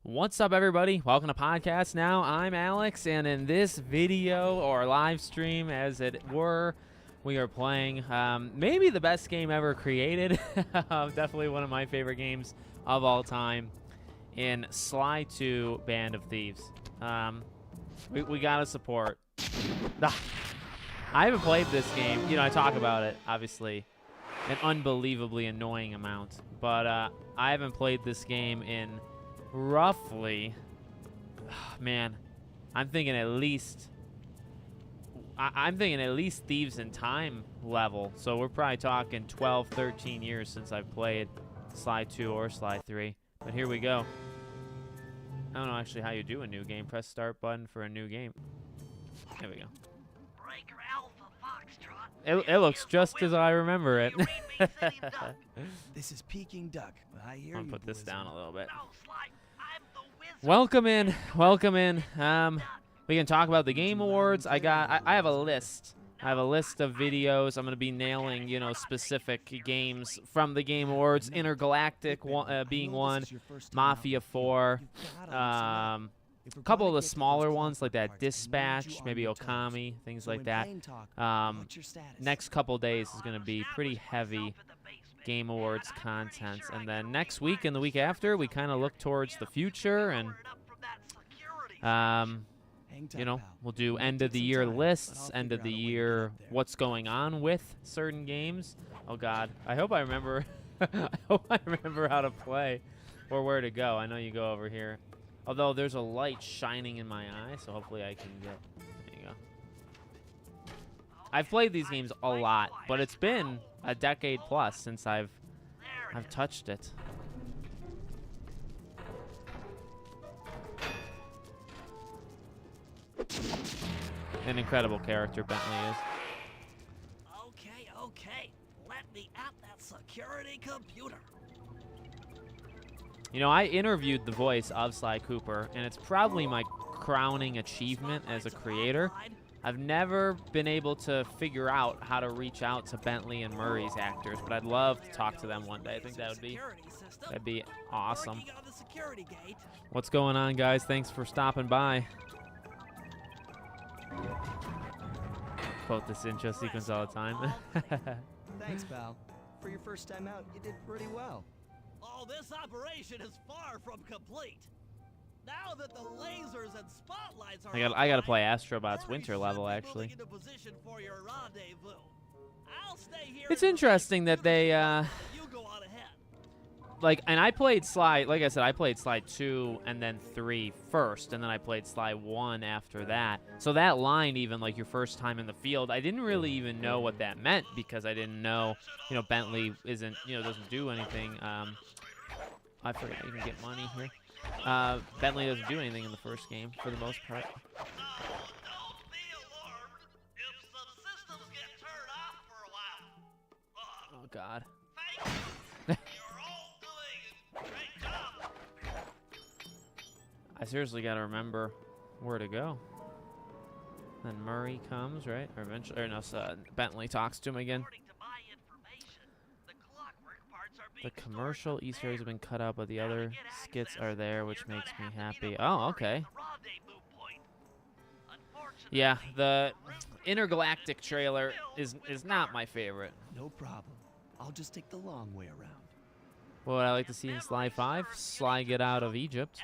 What's up, everybody? Welcome to Podcast Now. I'm Alex, and in this video, or live stream as it were, we are playing maybe the best game ever created. Definitely one of my favorite games of all time in Sly 2 Band of Thieves. We gotta support. I haven't played this game. You know, I talk about it, obviously, an unbelievably annoying amount. But I haven't played this game in roughly, man, I'm thinking at least Thieves in Time level. So we're probably talking 12, 13 years since I've played Sly 2 or Sly 3. But here we go. I don't know actually how you do a new game. Press start button for a new game. There we go. It looks just as I remember it. This is Peking Duck. I hear I'm gonna you, put this boys. down a little bit. Welcome in. Welcome in. We can talk about the Game Awards. I have a list. I have a list of videos. I'm going to be nailing, you know, specific games from the Game Awards. Intergalactic being one. Mafia 4. A couple of the smaller ones like that Dispatch, maybe Okami, things like that. Next couple days is going to be pretty heavy Game Awards content, and then next week and the week after we kind of look towards the future, and you know, we'll do end of the year lists, end of the year what's going on with certain games. Oh god, I hope I remember I hope I remember how to play or where to go. I know you go over here, although there's a light shining in my eye, so hopefully I can get. There you go. I've played these games a lot, but it's been a decade plus since I've touched it. An incredible character Bentley is. Okay. Let me at that security computer. You know, I interviewed the voice of Sly Cooper, and it's probably my crowning achievement as a creator. I've never been able to figure out how to reach out to Bentley and Murray's actors, but I'd love to talk to them one day. I think that'd be awesome. What's going on, guys? Thanks for stopping by. Quote this intro sequence all the time. Thanks, pal. For your first time out, you did pretty well. Oh, this operation is far from complete. Now that the lasers and spotlights are I gotta play Astrobot's winter level, actually. It's interesting that they like, and I played Sly, like I said, I played Sly 2 and then 3 first, and then I played Sly 1 after that. So that line, even like your first time in the field, I didn't really even know what that meant, because I didn't know, you know, Bentley isn't, you know, doesn't do anything. I forgot you can get money here. Bentley doesn't do anything in the first game for the most part. Oh god. I seriously gotta remember where to go. Then Murray comes, right? Or eventually, or no, Bentley talks to him again. The commercial Easter eggs have been cut out, but the other skits are there, which makes me happy. Oh, okay. Yeah, the Intergalactic trailer is not my favorite. No problem. I'll just take the long way around. What would I like to see in Sly 5? Sly get out of Egypt.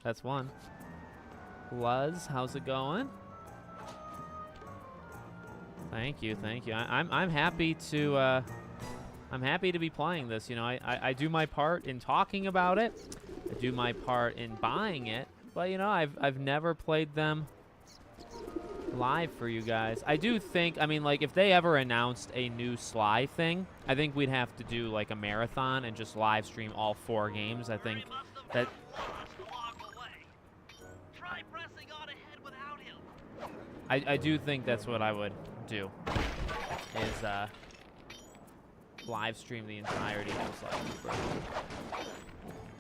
That's one. Luz, how's it going? Thank you. I'm happy to be playing this. You know, I do my part in talking about it. I do my part in buying it. But you know, I've never played them live for you guys. I do think, I mean, like, if they ever announced a new Sly thing, I think we'd have to do like a marathon and just live stream all 4 games. I think that I do think that's what I would do, is live stream the entirety of Sly Cooper.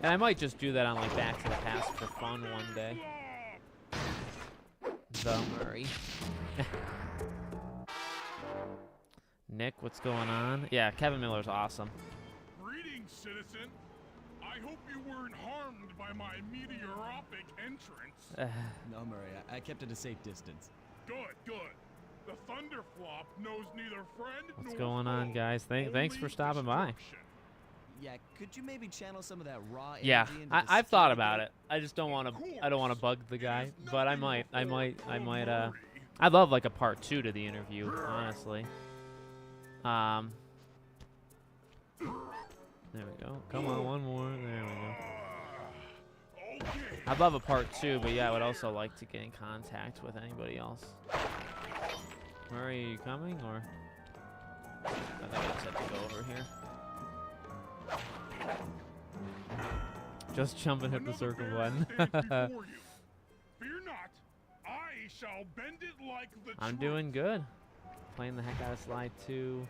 And I might just do that on like Back to the Past for fun one day. The Murray. Nick, what's going on? Yeah, Kevin Miller's awesome. Greetings, citizen. I hope you weren't harmed by my meteoropic entrance. No, Murray. I kept at a safe distance. Good, good. The Thunderflop knows neither friend What's nor going on, foe, guys? Thanks for only stopping by. destruction. Yeah, could you maybe channel some of that raw energy Yeah, into the I've thought security about gate? it. I just don't want to. I don't want to bug the guy, It is but I nothing might. before Murray. I'd love like a part 2 to the interview, honestly. There we go. Come on, one more. There we go. Okay. I'd love a part 2, but yeah, I would also like to get in contact with anybody else. Murray, are you coming, or? I think I just have to go over here. Just jump and hit the circle button. Fear not, I shall bend it like the I'm truth. doing good. Playing the heck out of Slide 2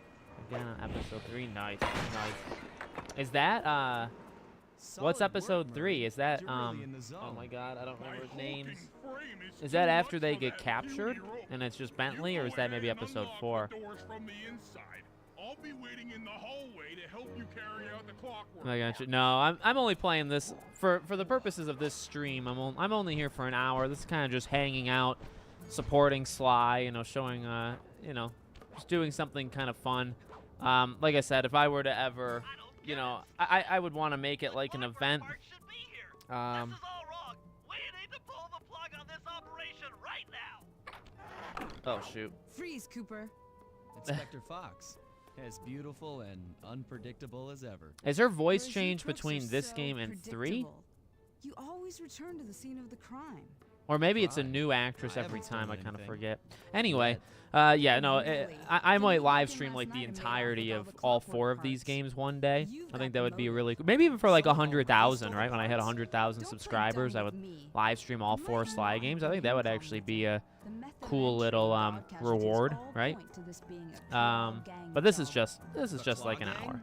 again on episode 3. Nice, nice. Is that what's Solid episode work, 3? Murray. Is that You're really in the zone. oh my god, I don't My remember hulking names. frame Is too that much after they for get that captured puny rope. and it's just You Bentley, or go is that maybe ahead and episode unlock 4? the doors from the inside. I'll be waiting in the hallway to help you carry out the clockwork. I got you. part. No, I'm only playing this for the purposes of this stream. I'm only here for an hour. This is kind of just hanging out, supporting Sly, you know, showing you know, just doing something kind of fun. Like I said, if I were to ever, you know, I would want to make it like an event. Park should be here. Um, This is all wrong. We need to pull the plug on this operation right now. oh shoot. Freeze, Cooper. Inspector Fox. As beautiful and unpredictable as ever. Is her voice Whereas you changed crooks between are this so game and 3? predictable. You always return to the scene of the crime. Or maybe it's a Crime. new actress I every haven't time. I stolen kind of anything. forget. Anyway, yeah, no, Really? I The might new live game stream last like the night and made off entirety with of all the all clockwork 4 of these parts. games one day. You've I got think the that would be motive. really cool. Maybe even for like Some of 100,000, them right? When I hit stole 100,000 Don't play subscribers, dumb I would with me. live stream all You 4 might Sly want games. to I think that would be actually be a The method cool and little dog casualties reward, all right? point to this being a claw gang But this is job. just like an Claw hour. gang?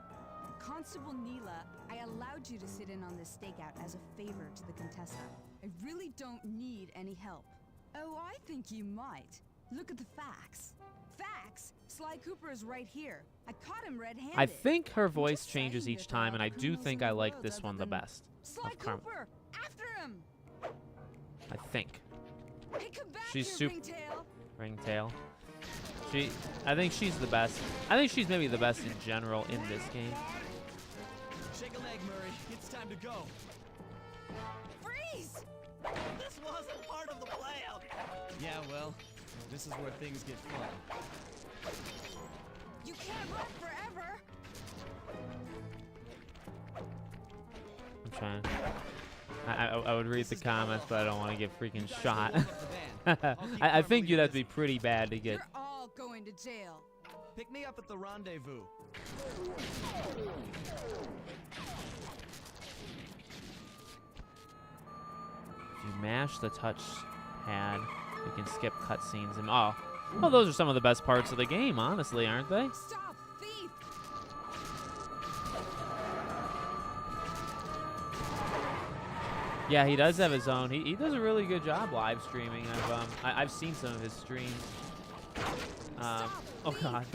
Constable Neela, I allowed you to sit in on this stakeout as a favor to the Contessa. I really don't need any help. Oh, I think you might. Look at the facts. Facts? Sly Cooper is right here. I caught him red-handed. I think her voice just changes saying each that there time, are and I other do criminals think in I the like world this other one the than best. Sly of Carmen. Cooper, after him. I think. Hey, come back She's here, sup- Ringtail. Ringtail. I think she's the best. I think she's maybe the best in general in this game. Shake a leg, Murray. It's time to go. Freeze! This wasn't part of the plan. Yeah, well, this is where things get fun. You can't run forever. I'm trying. I would read the comments, but I don't want to get freaking You guys shot. go look up the van. I'll keep I think Carmelita you'd have to be busy. pretty bad to get. You're all going to jail. Pick me up at the rendezvous. If you mash the touch pad, you can skip cutscenes and oh, well, those are some of the best parts of the game, honestly, aren't they? Stop, thief! Yeah, he does have his own. He does a really good job live streaming. I've seen some of his streams. Oh god,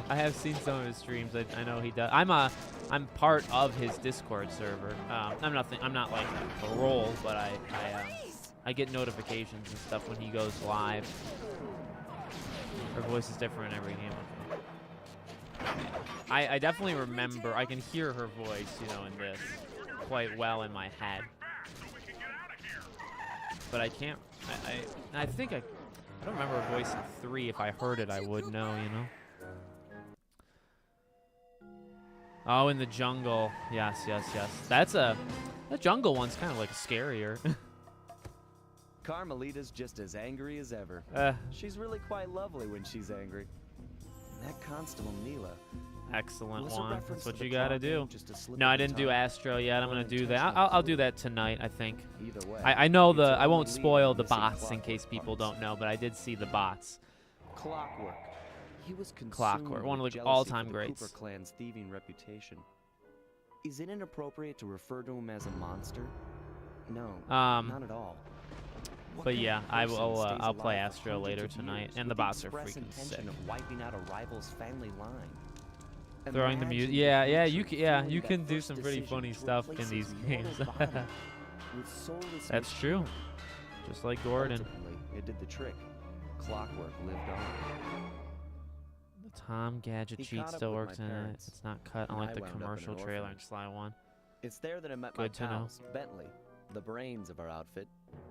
I have seen some of his streams. I know he does. I'm part of his Discord server. I'm not like a role, but I get notifications and stuff when he goes live. Her voice is different in every game. I definitely remember. I can hear her voice, you know, in this quite well in my head. But I can't. I think I don't remember her voice in 3. If I heard it, I would know, you know. Oh, in the jungle. Yes. That jungle one's kind of like scarier. Carmelita's just as angry as ever. She's really quite lovely when she's angry. And that Constable Neela. Excellent Was a one. reference That's what to you the gotta claw do. game just a slip No, of I the didn't do tongue? Astro yet. I'm Or gonna an do that. intentional I'll do fluke? that tonight, I think. Either way, I know it's I won't only spoil leading the to some bots in clockwork case people parts. don't know, but I did see the bots. Clockwork. He was consumed Clockwork, one of with the jealousy all-time for the greats. Cooper clan's thieving reputation. Is it inappropriate to refer to him as a monster? No, not at all. What But kind of yeah, person stays I'll play alive for Astro hundreds later of tonight, years and with the bots are express freaking sick. intention of wiping out a rival's family line? Throwing the music. Yeah, you can do some pretty funny stuff in these games. That's true. Just like Gordon. Ultimately, it did the trick. Clockwork lived on. The Tom Gadget cheat still works in it. It's not cut unlike the wound up in commercial an trailer in orphanage. Sly 1. It's there that I met Good to my know. pals, Bentley, the brains of our outfit,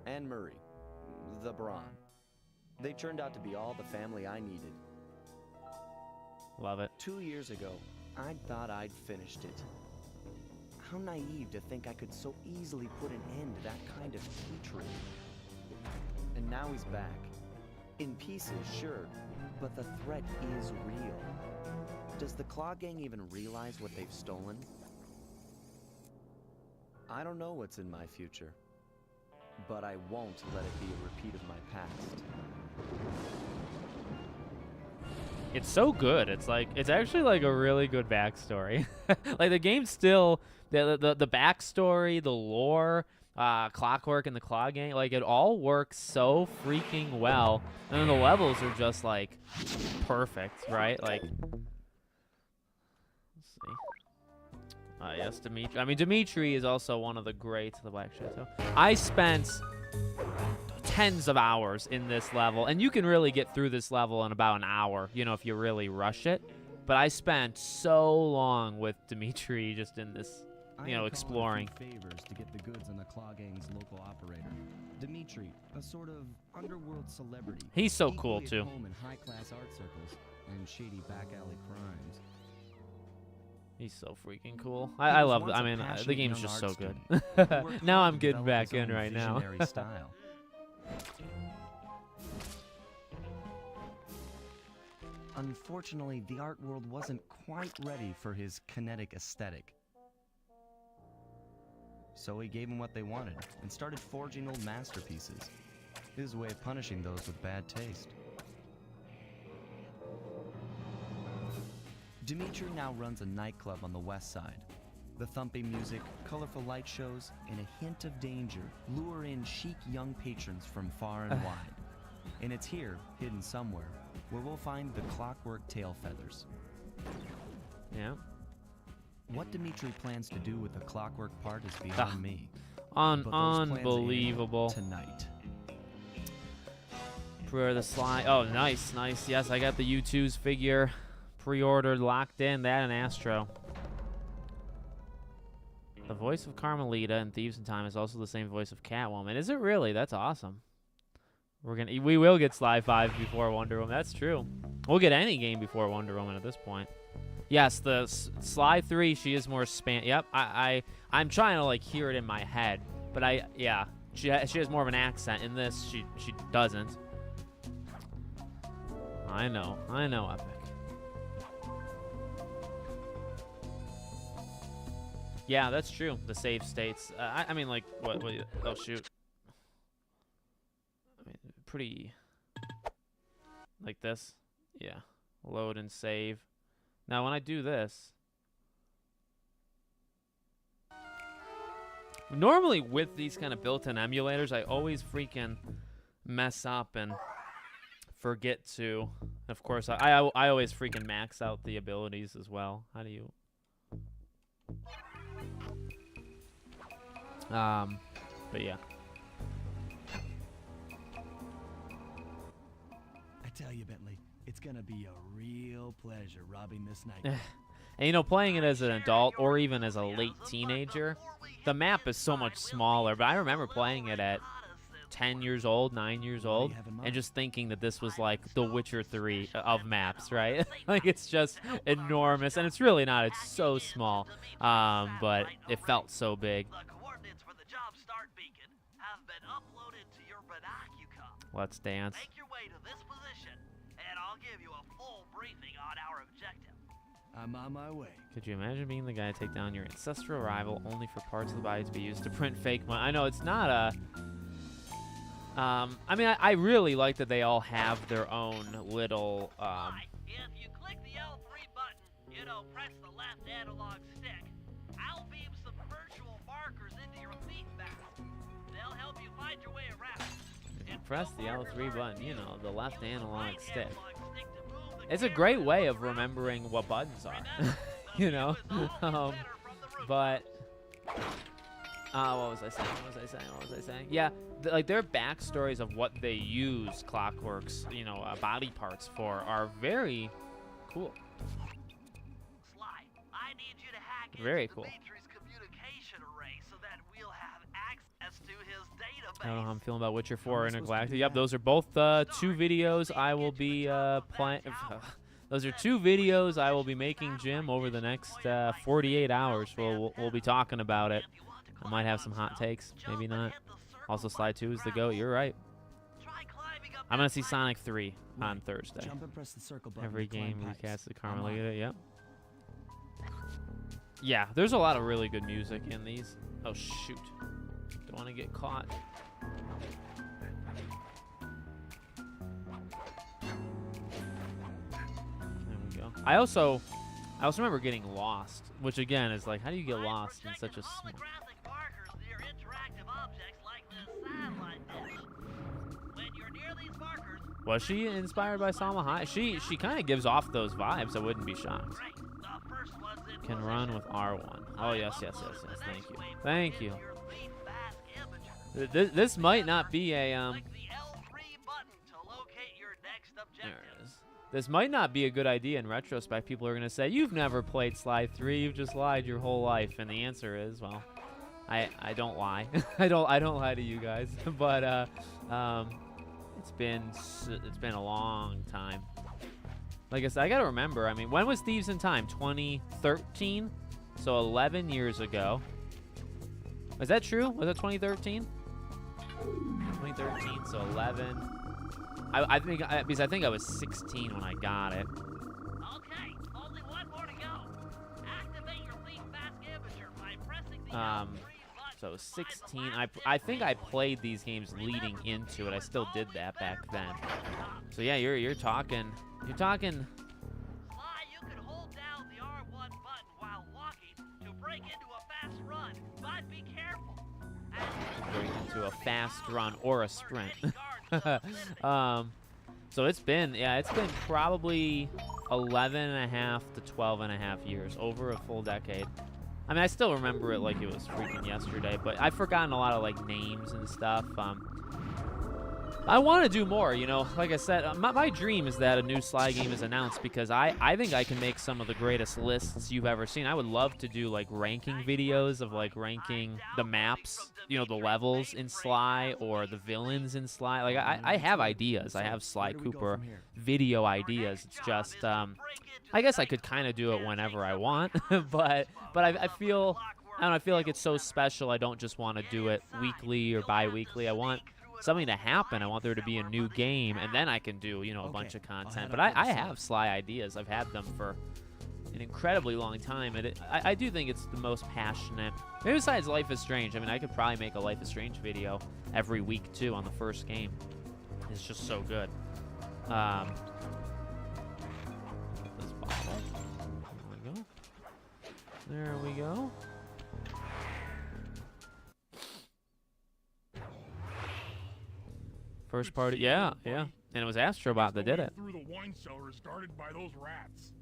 and Murray, the brawn. They turned out to be all the family I needed. Love it. 2 years ago, I thought I'd finished it. How naive to think I could so easily put an end to that kind of hatred. And now he's back. In pieces, sure, but the threat is real. Does the Claw Gang even realize what they've stolen? I don't know what's in my future, but I won't let it be a repeat of my past. It's so good. It's like it's actually like a really good backstory. Like the game's still the backstory, the lore, Clockwork and the Claw Gang, like it all works so freaking well. And then the levels are just like perfect, right? Like let's see. Yes, Dimitri. I mean, Dimitri is also one of the greats of the Black Chateau. I spent tens of hours in this level, and you can really get through this level in about an hour, you know, if you really rush it. But I spent so long with Dimitri just in this, you know, exploring. Favors to get the goods on the Claw Gang's local operator. Dimitri, a sort of underworld celebrity. He's so cool equally too. at home in high-class art circles and shady back alley crimes. He's so freaking cool. I love it. I mean, the game's just so good. Now I'm getting back in right now. Style. Unfortunately, the art world wasn't quite ready for his kinetic aesthetic. So he gave them what they wanted and started forging old masterpieces. His way of punishing those with bad taste. Dimitri now runs a nightclub on the west side. The thumping music, colorful light shows, and a hint of danger lure in chic young patrons from far and wide. And it's here, hidden somewhere, where we'll find the Clockwork tail feathers. Yeah. What Dimitri plans to do with the Clockwork part is beyond me. But those plans end Unbelievable. tonight. Pre-order the Sly. Oh, nice, nice. Yes, I got the U2's figure pre-ordered, locked in. That and Astro. The voice of Carmelita in Thieves in Time is also the same voice of Catwoman. Is it really? That's awesome. We will get Sly 5 before Wonder Woman. That's true. We'll get any game before Wonder Woman at this point. Yes, the Sly 3, she is more Yep, I'm trying to like hear it in my head, but she has more of an accent. In this, she doesn't. I know, Epic. Yeah, that's true. The save states. I mean, like, what? Oh, shoot. I mean, pretty. Like this. Yeah. Load and save. Now, when I do this. Normally, with these kind of built-in emulators, I always freaking mess up and forget to. Of course, I always freaking max out the abilities as well. How do you. But yeah. I tell you, Bentley, it's gonna be a real pleasure robbing this night. And you know, playing it as an adult or even as a late teenager, the map is so much smaller. But I remember playing it at 10 years old, 9 years old, and just thinking that this was like The Witcher 3 of maps, right? Like it's just enormous, and it's really not. It's so small, but it felt so big. Let's dance. Make your way to this position, and I'll give you a full briefing on our objective. I'm on my way. Could you imagine being the guy to take down your ancestral rival only for parts of the body to be used to print fake money? I know it's not a. I mean, I really like that they all have their own little. If you click the L3 button, press the left analog stick, I'll beam some virtual markers into your feet map. They'll help you find your way around. If you press the L3 button, the left analog stick. To move the it's a great way of remembering what buttons are, you know. But what was I saying? Yeah, like their backstories of what they use Clockwork's, you know, body parts for are very cool. Sly, I need you to hack Very into cool. Dimitri's communication array so that we'll have access to his database. I don't know how I'm feeling about Witcher 4 am I supposed to Intergalactic. do Yep, that? those are both 2 videos I will be playing. Those are 2 videos I will be making, Jim, over the next 48 hours. We'll be talking about it. I might have some hot takes, maybe not. Also, Sly 2 is the GOAT. You're right. I'm gonna see Sonic 3 on Thursday. Jump and press the circle button. Every to climb game pipes. recast the I'm on Carmelita. it. Yep. Yeah, there's a lot of really good music in these. Oh shoot! Don't want to get caught. There we go. I also remember getting lost, which again is like, how do you get lost in such a small? Holographic markers near interactive objects like this satellite dish. When you're near these markers, Was she inspired by Salma Hayek? She kind of gives off those vibes. I wouldn't be shocked. great. The first one's in Can position. run with R1. Oh yes. Upload the Thank next you. wave Thank you. into your lead fast imager. This might not be a Click the L3 button to locate your next There objective. it is. This might not be a good idea in retrospect. People are going to say, you've never played Sly 3, you've just lied your whole life. And the answer is, well, I don't lie. I don't lie to you guys. But it's been a long time. Like I said, I got to remember, I mean, when was Thieves in Time? 2013? So 11 years ago. Is that true? Was that 2013? 2013, so 11. I think because I think I was 16 when I got it. Okay, only one more to go. Activate your lead fast imager by pressing the L3 button. So to find the 16. last I think I played these games leading into it. I still did that back then. So yeah, you're talking. Sly, you can hold down the R1 button while walking to break into a fast run, but be careful. Break into a fast run or a sprint. Guards So it's been probably 11 and a half to 12 and a half years, over a full decade. I mean, I still remember it like it was freaking yesterday, but I've forgotten a lot of like names and stuff. I want to do more, you know. Like I said, my dream is that a new Sly game is announced because I think I can make some of the greatest lists you've ever seen. I would love to do like ranking videos of like ranking the maps, you know, the levels in Sly or the villains in Sly. Like I have ideas. I have Sly Where do we go Cooper from here? video ideas. It's just I guess I could kind of do it whenever I want, but I feel I feel like it's so special. I don't just want to do it weekly or bi-weekly. I want something to happen. I want there to be a new game, and then I can do, you know, a bunch of content. But I have Sly ideas. I've had them for an incredibly long time, and I do think it's the most passionate. Maybe besides Life is Strange. I mean, I could probably make a Life is Strange video every week too on the first game. It's just so good. This bottle. There we go. There we go. First party, yeah. And it was Astrobot that did it. Through the wine cellar is guarded by those rats.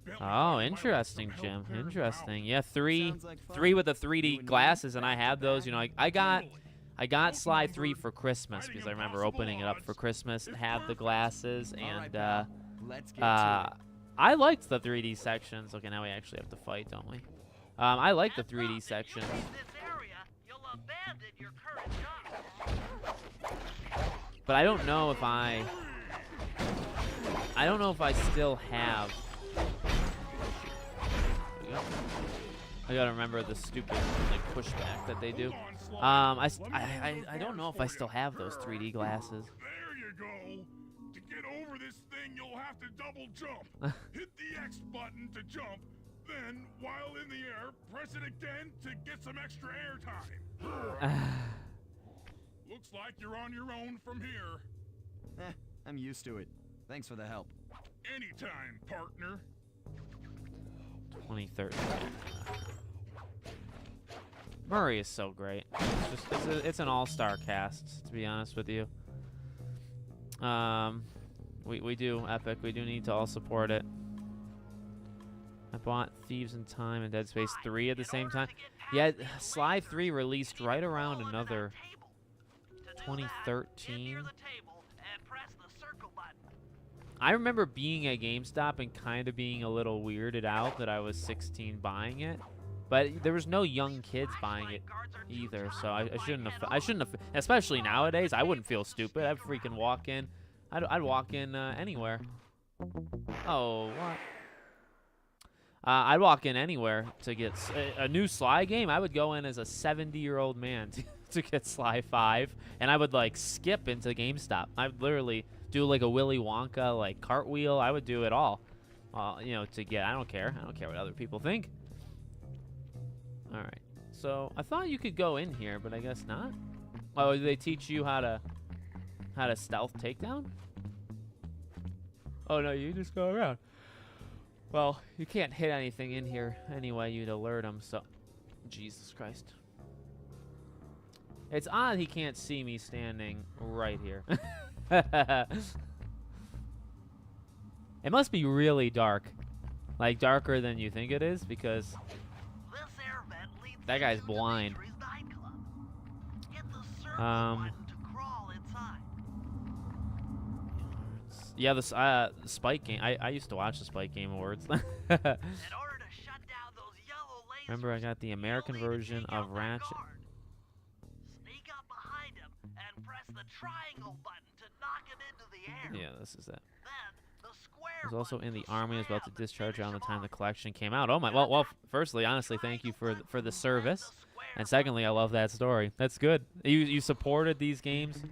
Bentley Oh, might let interesting, some Jim. help clear them Interesting. Yeah, three Sounds like fun. with the You 3D and glasses, me? and I had those. You know, I got Sly 3 for Christmas because I remember opening it up for Christmas. It had the glasses, All right, and pal. Let's get to it. I liked the 3D sections. Okay, now we actually have to fight, don't we? I like the 3D sections. This area, you'll abandon your current job. But I don't know if I still have. There we go. I gotta remember the stupid like pushback that they do. I don't know if I still have those 3D glasses. There you go. To get over this thing, you'll have to double jump. Hit the X button to jump. Then, while in the air, press it again to get some extra air time. Looks like you're on your own from here. I'm used to it. Thanks for the help. Anytime, partner. 2013. Murray is so great. It's an all-star cast, to be honest with you. We do, Epic. We do need to all support it. I bought Thieves in Time and Dead Space 3 at the same time. Yeah, Sly 3 released right around another 2013. I remember being at GameStop and kind of being a little weirded out that I was 16 buying it, but there was no young kids buying it either, so I shouldn't have. Especially nowadays, I wouldn't feel stupid. I'd freaking walk in. I'd walk in anywhere. Oh, what? I'd walk in anywhere to get a new Sly game. I would go in as a 70-year-old man to get Sly 5, and I would like skip into GameStop. I'd literally do like a Willy Wonka like cartwheel. I would do it all, you know, to get. I don't care what other people think. All right, so I thought you could go in here, but I guess not. Oh, do they teach you how to stealth takedown? Oh no, you just go around. Well, you can't hit anything in here anyway. You'd alert them. So, Jesus Christ. It's odd he can't see me standing right here. It must be really dark. Like, darker than you think it is, because that guy's blind. Yeah, the Spike game. I used to watch the Spike Game Awards. Remember, I got the American version of Ratchet. Sneak up behind him and press the triangle button to knock him into the air. Yeah, this is it. Then the square I was also in the button to Army. I was about to slam and discharge finish around the him time the off. collection came out. Oh my! Well. Firstly, honestly, thank you for the service, and secondly, I love that story. That's good. You supported these games,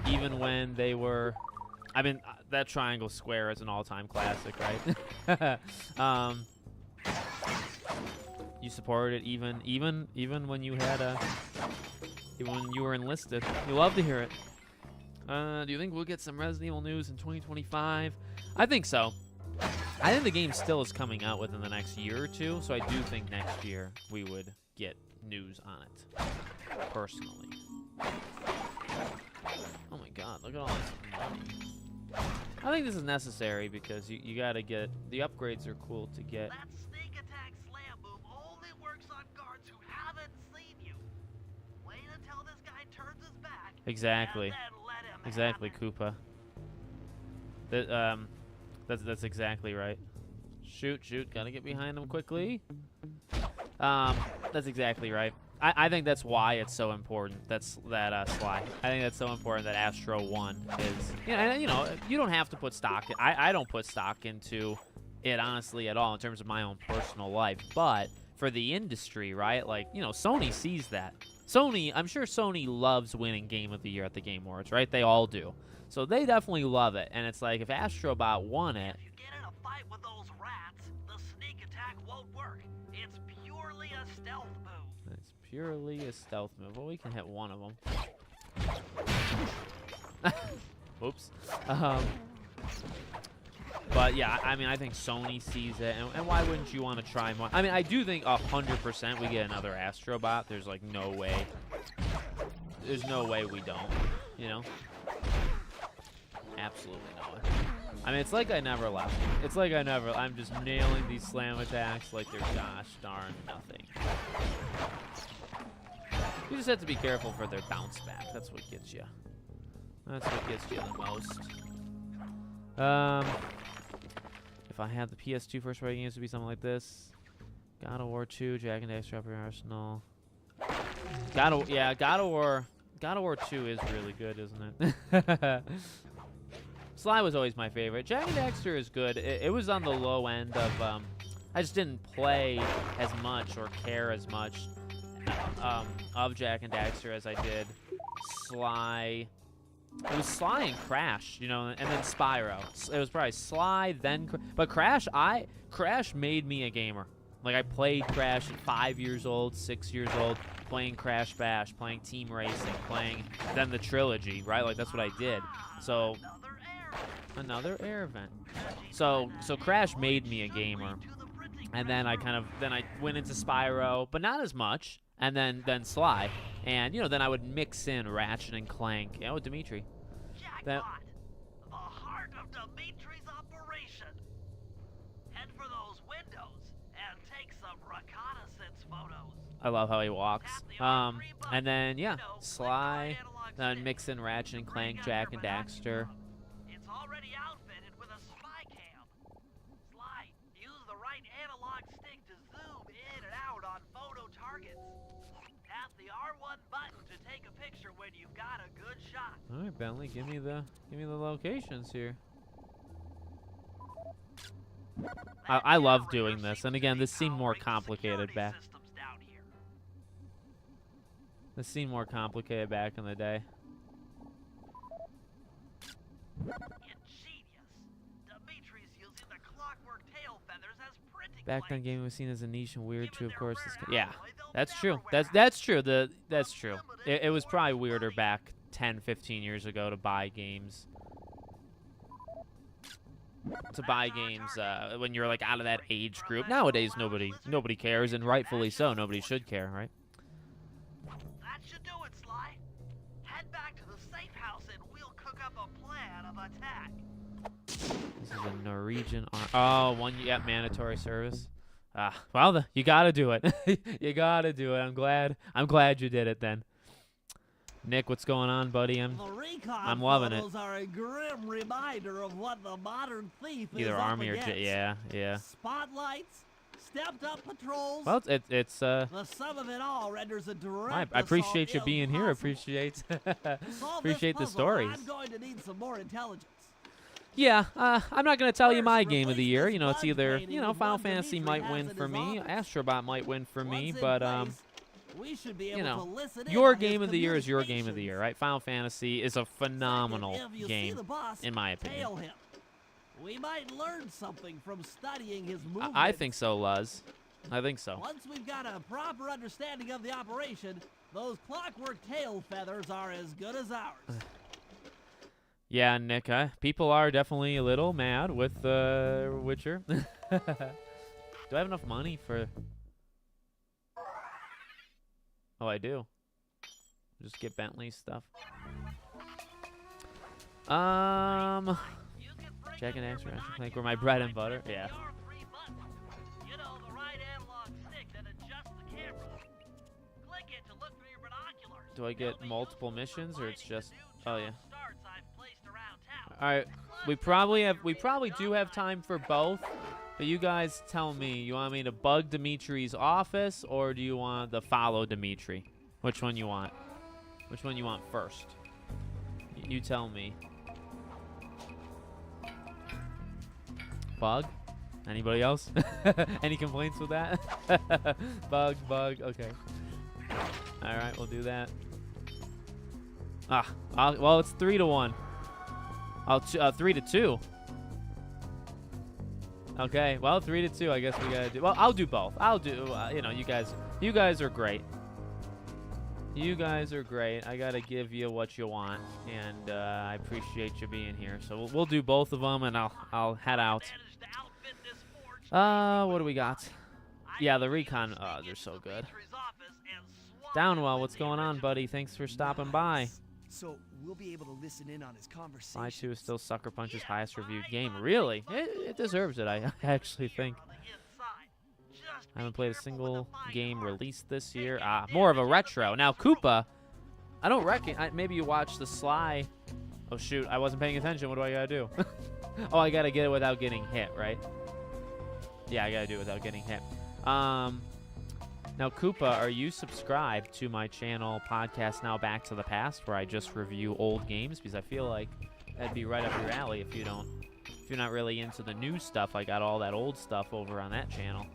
even when they were. I mean, that triangle square is an all-time classic, right? You supported it even when you had even when you were enlisted. You love to hear it. Do you think we'll get some Resident Evil news in 2025? I think so. I think the game still is coming out within the next year or two, so I do think next year we would get news on it. Personally. Oh my God! Look at all this money. I think this is necessary because you gotta get the upgrades are cool to get. That sneak attack slam move only works on guards who haven't seen you. Wait until this guy turns his back. Exactly. And then let him Exactly, have it. Koopa. That's exactly right. Shoot! Gotta get behind him quickly. That's exactly right. I think that's why it's so important. That Sly. I think that's so important that Astro 1 is. You know, you don't have to put stock. I don't put stock into it honestly at all in terms of my own personal life. But for the industry, right? Like, you know, Sony sees that. I'm sure Sony loves winning Game of the Year at the Game Awards, right? They all do. So they definitely love it. And it's like if Astrobot won it. If you get in a fight with those rats, the sneak attack won't work. It's purely a stealth move. It's purely a stealth move. Well, we can hit one of them. Oops. But yeah, I mean, I think Sony sees it, and why wouldn't you want to try more? I mean, I do think 100% we get another Astrobot. There's like no way. There's no way we don't. You know? Absolutely no way. I mean, it's like I never left. It's like I'm just nailing these slam attacks like they're gosh darn nothing. You just have to be careful for their bounce back. That's what gets you. That's what gets you the most. If I had the PS2 first-party games, it would be something like this. God of War 2, Jak and Daxter, Upper Arsenal. God of War 2 is really good, isn't it? Sly was always my favorite. Jak and Daxter is good. It was on the low end of, I just didn't play as much or care as much of Jak and Daxter as I did Sly. It was Sly and Crash, you know, and then Spyro. It was probably Sly, then but Crash made me a gamer. Like, I played Crash at 5 years old, 6 years old, playing Crash Bash, playing Team Racing, playing then the trilogy, right? Like, that's what I did. So another air vent. So Crash made me a gamer. And then I went into Spyro, but not as much. And then Sly. And, you know, then I would mix in Ratchet and Clank. You know, Dimitri. Jackpot! The Dimitri's operation. Head for those windows and take some reconnaissance photos. I love how he walks. Tap the R3 button, And then, yeah, you know, click the Sly, right analog then stick, mix in Ratchet and Clank, bring Jack up and your Daxter. binocular. It's already outfitted with a spy cam. Sly, use the right analog stick to zoom in and out on photo targets. Tap the R1 button to take a picture when you've got a good shot. All right, Bentley, give me the locations here. I love doing this, and again, this seemed more complicated back. This seemed more complicated back in the day. Ingenious. Dimitri's using the clockwork tail feathers as printing Back then, plates. gaming was seen as a niche and weird too. Given Of course, their this, rare yeah, alloy, they'll that's never true. wear That's out. true. That's So true. limited It was for probably weirder money. back 10, 15 years ago to buy games. When you're like out of that age group. Nowadays, nobody cares, and rightfully so. Nobody should care, right? That should do it, Sly. Head back to the safe house and we'll cook up a plan of attack. This is a Norwegian. Mandatory service. Well, you gotta do it. You gotta do it. I'm glad you did it then. Nick, what's going on, buddy? The recon I'm loving it. photos are a grim reminder of what the modern thief Either is up Army or against. yeah. Spotlights, stepped up patrols. Well, it's the sum of it all renders a direct I appreciate you assault being here. impossible. Appreciate Solve appreciate the this puzzle, stories. I'm going to need some more intelligence. Yeah, I'm not gonna tell you First, my game of the replace year. this You know, it's bug either painting with Final one Fantasy Dimitri might has win in for his me, office. Astrobot might win for me, Once in but place, we should be able you to know, listen in your on his game of the year is your game of the communications. year, right? Final Fantasy is a phenomenal Second, if you see game, the boss, in my opinion. tail him. We might learn something from studying his movements. I think so, Luz. I think so. Once we've got a proper understanding of the operation, those clockwork tail feathers are as good as ours. Yeah, Nick, people are definitely a little mad with Witcher. Do I have enough money for... Oh, I do. Just get Bentley stuff. You can bring Jack and up your Daxter, I think we're my bread and butter. binocular Yeah. and the R3 button. You know, the right analog stick that adjusts the camera. Click it to look through your binoculars. Do I get They'll be multiple useful for missions, or it's finding the just... new Oh, job yeah. starts I've placed around town. All right, we probably do have time for both, but you guys tell me. You want me to bug Dimitri's office, or do you want to follow Dimitri? Which one you want? Which one you want first? You tell me. Bug? Anybody else? Any complaints with that? Bug, okay. All right, we'll do that. Well, it's 3-1. 3-2. Okay, well, 3-2. I guess we gotta do. Well, I'll do both. I'll do. You know, you guys are great. You guys are great. I gotta give you what you want, and I appreciate you being here. So we'll do both of them, and I'll head out. Managed to outfit this forge. What do we got? Yeah, the recon. Oh, they're so good. Dimitri's office and swap Downwell, it what's with the going on, original. buddy? Thanks for stopping by. So we'll be able to listen in on his conversation. I 2 is still Sucker Punch's highest reviewed game. Really? It deserves it, I actually think. On the inside. Just I haven't be played a careful with single the fine game parts. released this year. More of a retro. Now, Koopa, I don't reckon. Maybe you watched the Sly. Oh, shoot. I wasn't paying attention. What do I got to do? Oh, I got to get it without getting hit, right? Yeah, I got to do it without getting hit. Now, Koopa, are you subscribed to my channel, Podcast Now Back to the Past, where I just review old games? Because I feel like that'd be right up your alley if you're not really into the new stuff. I got all that old stuff over on that channel.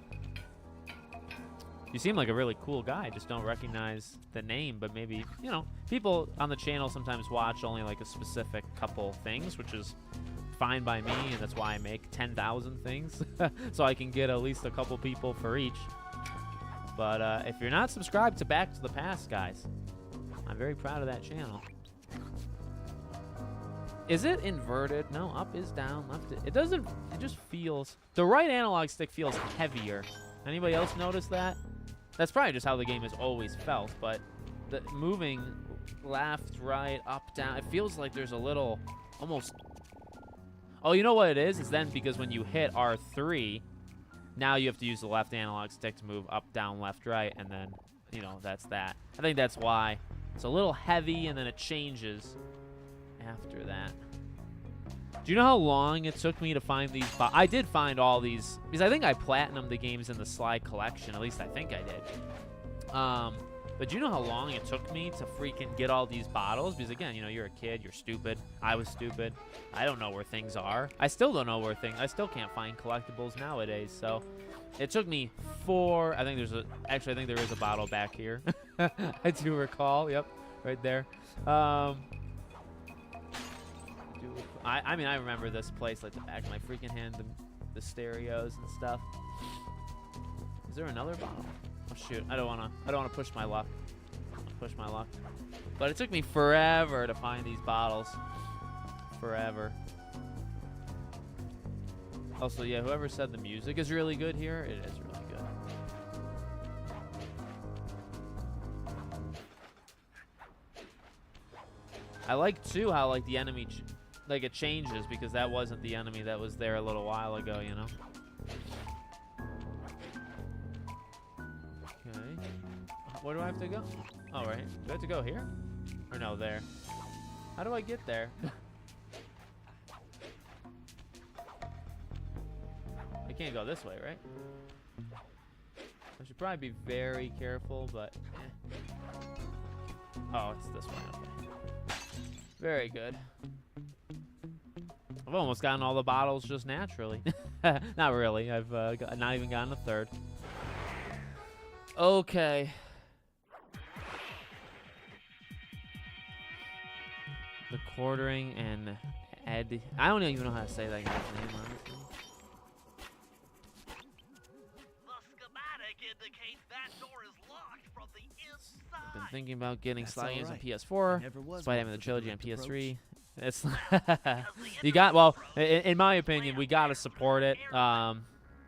You seem like a really cool guy. I just don't recognize the name, but maybe, you know, people on the channel sometimes watch only like a specific couple things, which is fine by me, and that's why I make 10,000 things, so I can get at least a couple people for each. But if you're not subscribed to Back to the Past, guys, I'm very proud of that channel. Is it inverted? No, up is down, left is... It doesn't... It just feels... The right analog stick feels heavier. Anybody else notice that? That's probably just how the game has always felt, but the moving left, right, up, down, it feels like there's a little... Almost... Oh, you know what it is? It's then because when you hit R3, now you have to use the left analog stick to move up, down, left, right, and then, you know, that's that. I think that's why it's a little heavy, and then it changes after that. Do you know how long it took me to find these? I did find all these, because I think I platinumed the games in the Sly collection. At least I think I did. But do you know how long it took me to freaking get all these bottles? Because again, you know, you're a kid, you're stupid. I was stupid. I don't know where things are. I still don't know where things. I still can't find collectibles nowadays. So it took me I think there's actually I think there is a bottle back here. I do recall. Yep, right there. I mean, I remember this place like the back of my freaking hand, the stereos and stuff. Is there another bottle? Oh shoot! I don't wanna push my luck. But it took me forever to find these bottles. Forever. Also, yeah, whoever said the music is really good here, it is really good. I like too how like the enemy, like it changes because that wasn't the enemy that was there a little while ago, you know. Okay. Where do I have to go? Oh, right. Do I have to go here? Or no, there. How do I get there? I can't go this way, right? I should probably be very careful, but oh, it's this way. Okay. Very good. I've almost gotten all the bottles just naturally. Not really. I've not even gotten a third. Okay. The quartering and Ed. I don't even know how to say that guy's name, honestly. The schematic indicates that door is locked from the inside. I've been thinking about getting That's Sly all games on right. PS4, Never was despite one having the for trilogy on direct PS3. It's you got well. In my opinion, we gotta support it. I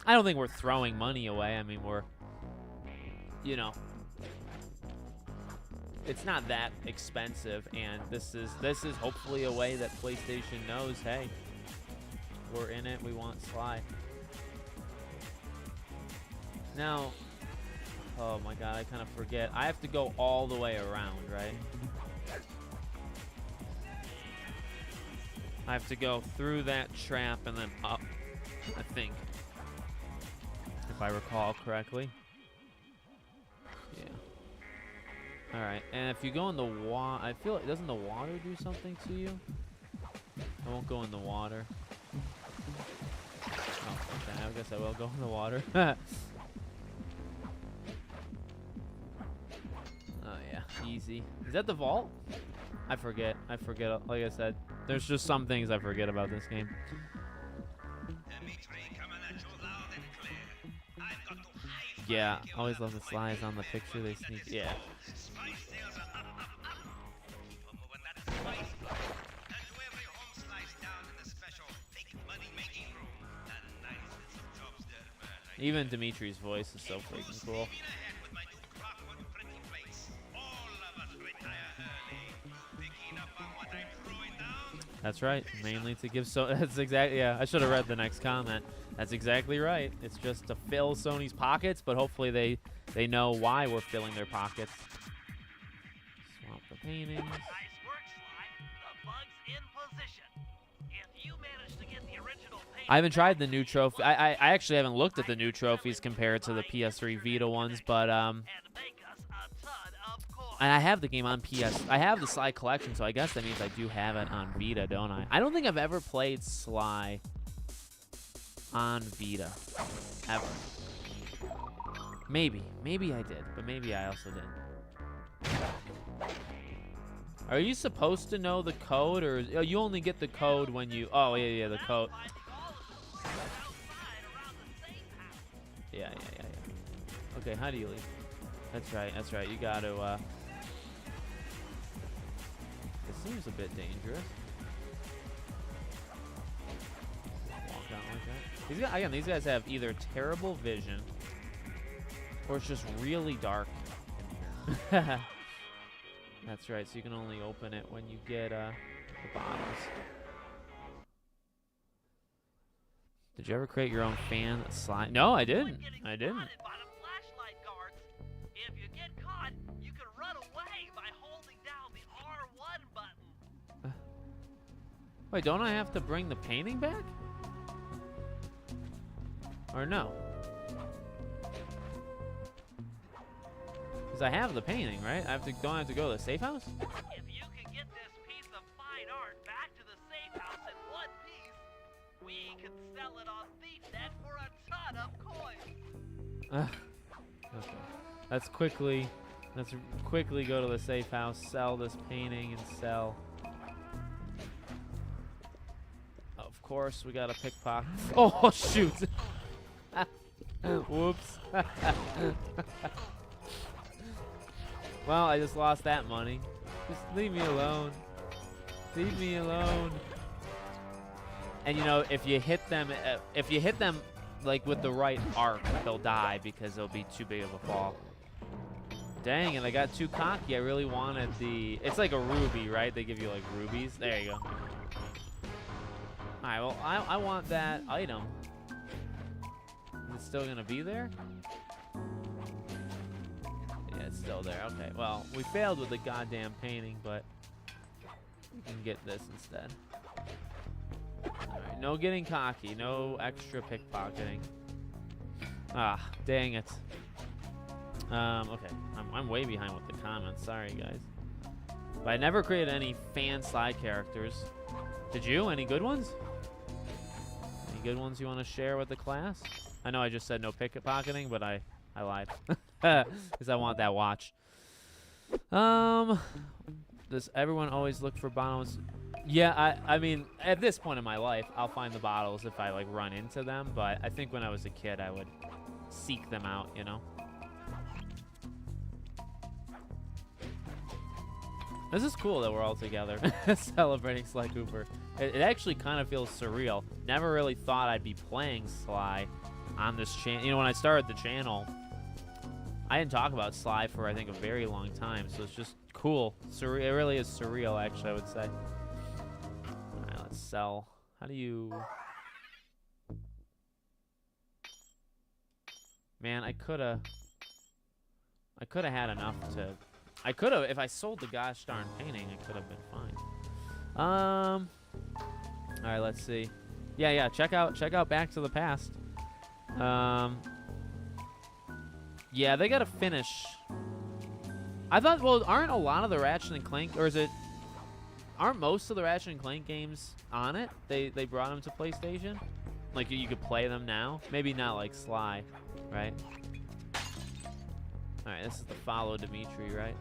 don't think we're throwing money away. I mean, we're, you know, it's not that expensive, and this is hopefully a way that PlayStation knows, hey, we're in it. We want Sly. Now, oh my God, I kind of forget. I have to go all the way around, right? I have to go through that trap and then up, I think, if I recall correctly. Yeah. All right, and if you go in the water, I feel like, doesn't the water do something to you? I won't go in the water. Oh, okay, I guess I will go in the water. Oh yeah, easy. Is that the vault? I forget. Like I said, there's just some things I forget about this game. Dimitri, coming at you loud and clear. I've got to high five Yeah, you always on love the the slides way on the to picture they the sneak. special. Yeah. Spice sales are up. Keep on moving that spice flow. And to every home slice down in the special big money-making room. That nice little jobs there, man. Even Dimitri's voice is so freaking cool. Steaming ahead with my new clockwork printing plates. All of us retire early. Picking up on what I'm throwing down. That's right. Mainly to give that's exactly, yeah, I should have read the next comment. That's exactly right. It's just to fill Sony's pockets, but hopefully they know why we're filling their pockets. Swap the paintings. Nice work, Sly. The bug's in position. If you manage to get the original paint I haven't tried the new trophy. I actually haven't looked at the new trophies compared to the PS3 Vita ones, but and make us a ton of coins. and I have the game on PS. I have the Sly collection, so I guess that means I do have it on Vita, don't I? I don't think I've ever played Sly on Vita, ever. Maybe I did, but maybe I also didn't. Are you supposed to know the code, or oh, you only get the code when you? Oh yeah, the code. Yeah. Okay, how do you leave? That's right. You got to. It seems a bit dangerous. Walk out like that. These guys have either terrible vision, or it's just really dark in here. That's right. So you can only open it when you get the bottles. Did you ever create your own fan slide? No, I didn't. I didn't. Spotted by the flashlight guards. If you get caught, you can run away by holding down the R1 button. Wait, don't I have to bring the painting back? Or no? Because I have the painting, right? Don't I have to go to the safe house? If you can get this piece of fine art back to the safe house in one piece, we can sell it on ThiefNet for a ton of coins. Okay. Let's quickly go to the safe house, sell this painting, and sell. Of course, we got a pickpocket. Oh shoot! Whoops. Well, I just lost that money. Just leave me alone. Leave me alone. And you know, if you hit them like with the right arc, they'll die because they'll be too big of a fall. Dang it, I got too cocky. I really wanted the... It's like a ruby, right? They give you like rubies. There you go. Alright, well, I want that item. Is it still gonna be there? Yeah, it's still there. Okay, well, we failed with the goddamn painting, but we can get this instead. Alright, no getting cocky. No extra pickpocketing. Ah, dang it. Okay, I'm way behind with the comments. Sorry, guys. But I never created any fan slide characters. Did you? Any good ones? Any good ones you want to share with the class? I know I just said no pickpocketing, but I lied. Because I want that watch. Does everyone always look for bottles? Yeah, I mean, at this point in my life, I'll find the bottles if I, like, run into them. But I think when I was a kid, I would seek them out, you know? This is cool that we're all together celebrating Sly Cooper. It actually kind of feels surreal. Never really thought I'd be playing Sly on this channel. You know, when I started the channel, I didn't talk about Sly for, I think, a very long time. So it's just cool. Surreal. It really is surreal, actually, I would say. All right, let's sell. How do you... Man, I could have had enough to... I could have, if I sold the gosh darn painting, it could have been fine. All right, let's see. Yeah, check out Back to the Past. Yeah, they gotta finish. I thought, well, aren't a lot of the Ratchet and Clank, or aren't most of the Ratchet and Clank games on it? They brought them to PlayStation? Like, you could play them now? Maybe not like Sly, right? All right, this is the follow Dimitri, right?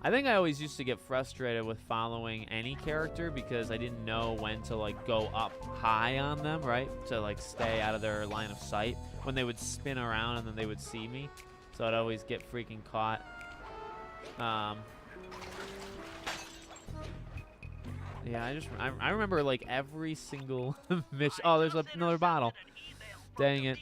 I think I always used to get frustrated with following any character because I didn't know when to, like, go up high on them, right? To, like, stay out of their line of sight when they would spin around and then they would see me. So I'd always get freaking caught. Yeah, I remember, like, every single mission. Oh, there's another bottle. Dang it.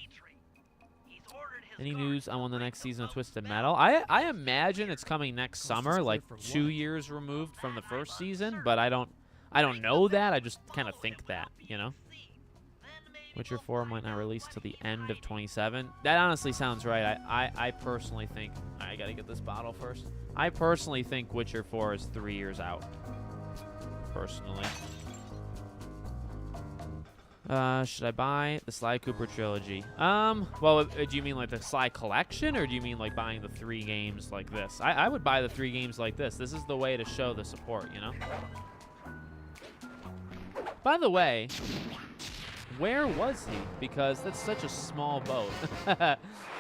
Any news on when the next season of Twisted Metal? I imagine it's coming next summer, like 2 years removed from the first season, but I don't know that. I just kind of think that, you know. Witcher 4 might not release till the end of 27. That honestly sounds right. I personally think I gotta get this bottle first. I personally think Witcher 4 is 3 years out. Personally. Should I buy the Sly Cooper trilogy? Well, do you mean like the Sly collection, or do you mean like buying the 3 games like this? I would buy the 3 games like this. This is the way to show the support, you know? By the way, where was he? Because that's such a small boat.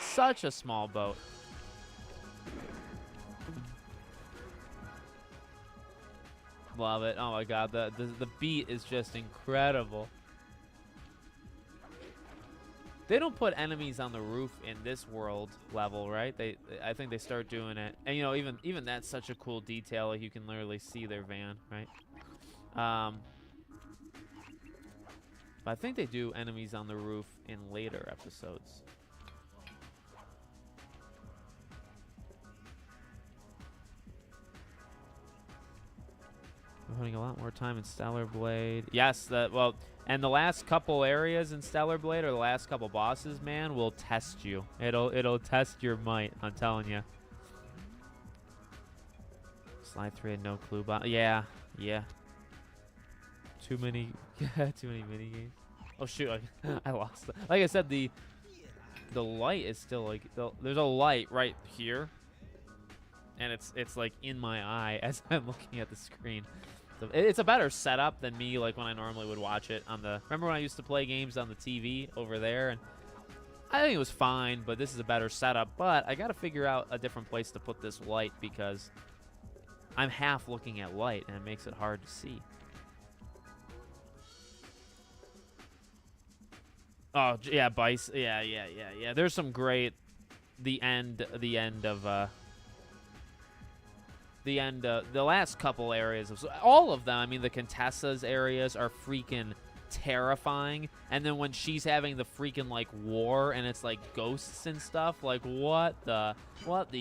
Such a small boat. Love it. Oh my god, the beat is just incredible. They don't put enemies on the roof in this world level, right? I think they start doing it. And, you know, even that's such a cool detail. Like, you can literally see their van, right? But I think they do enemies on the roof in later episodes. I'm putting a lot more time in Stellar Blade. Yes, well, and the last couple areas in Stellar Blade, or the last couple bosses, man, will test you. It'll test your might. I'm telling you. Slide 3 had no clue about. Yeah. Too many mini games. Oh shoot! I lost it. Like I said, the light is still like there's a light right here, and it's like in my eye as I'm looking at the screen. So it's a better setup than me like when I normally would watch it on the. Remember when I used to play games on the TV over there, and I think it was fine, but this is a better setup. But I got to figure out a different place to put this light because I'm half looking at light, and it makes it hard to see. Oh yeah, Bice. Yeah. There's some great. The last couple areas of all of them. I mean, the Contessa's areas are freaking terrifying, and then when she's having the freaking like war and it's like ghosts and stuff, like what the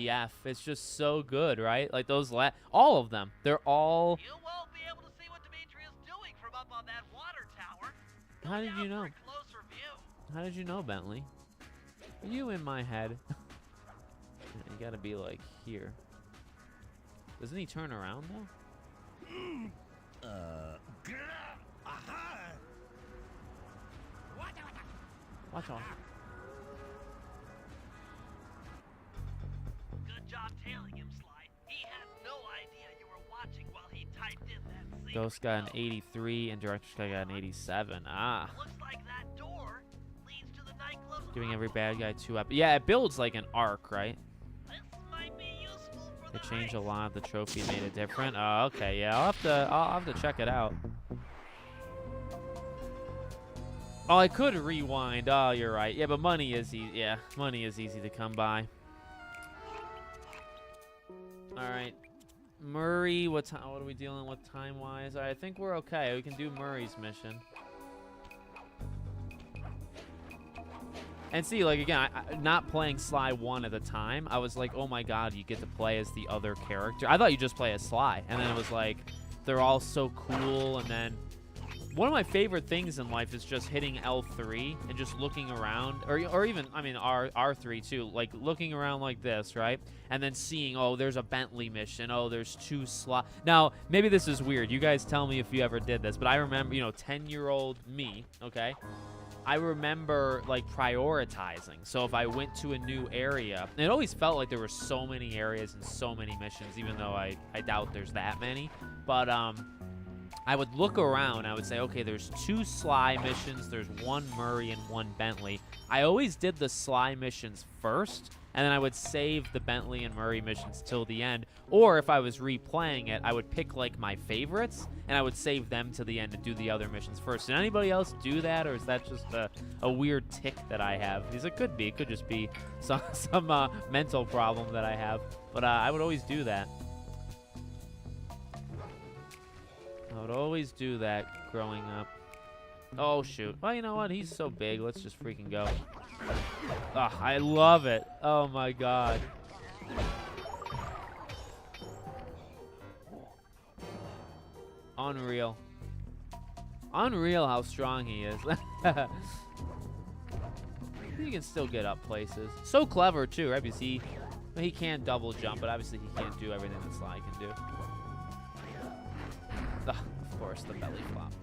f? It's just so good, right? Like those all of them. They're all. You won't be able to see what Dimitri is doing from up on that water tower. How did you know? Closer view. How did you know, Bentley? You in my head. You gotta be like here. Doesn't he turn around though? Watch out. Good job tailing him, Sly. He had no idea you were watching while he typed in that secret Ghost got an code. 83 and Director's Cut got an 87. Ah. Looks like that door leads to the nightclub's Giving every aqua. bad guy 2 up. Yeah, it builds like an arc, right? This might be useful for They the changed a race. lot. The trophy made it different. Oh, okay. Yeah, I'll have to check it out. Oh, I could rewind. Oh, you're right. Yeah, but money is easy. Yeah, money is easy to come by. All right, Murray. What are we dealing with time-wise? I think we're okay. We can do Murray's mission. And see, like again, not playing Sly 1 at the time, I was like, oh my god, you get to play as the other character. I thought you just play as Sly, and then it was like, they're all so cool, and then. One of my favorite things in life is just hitting L3 and just looking around, or even, I mean, R3 too, like looking around like this, right? And then seeing, oh, there's a Bentley mission, oh, there's 2 slots. Now, maybe this is weird. You guys tell me if you ever did this, but I remember, 10-year-old me, okay? I remember, like, prioritizing. So if I went to a new area, it always felt like there were so many areas and so many missions, even though I doubt there's that many. But, I would look around. I would say, okay, there's 2 Sly missions. There's 1 Murray and 1 Bentley. I always did the Sly missions first, and then I would save the Bentley and Murray missions till the end. Or if I was replaying it, I would pick, like, my favorites, and I would save them to the end and do the other missions first. Did anybody else do that, or is that just a weird tick that I have? Because it could be. It could just be some mental problem that I have. But I would always do that. I would always do that growing up. Oh, shoot. Well, you know what? He's so big. Let's just freaking go. Oh, I love it. Oh, my God. Unreal. Unreal how strong he is. You can still get up places. So clever, too, right? Because he can double jump, but obviously he can't do everything that Sly can do. Ugh, of course, the belly flop.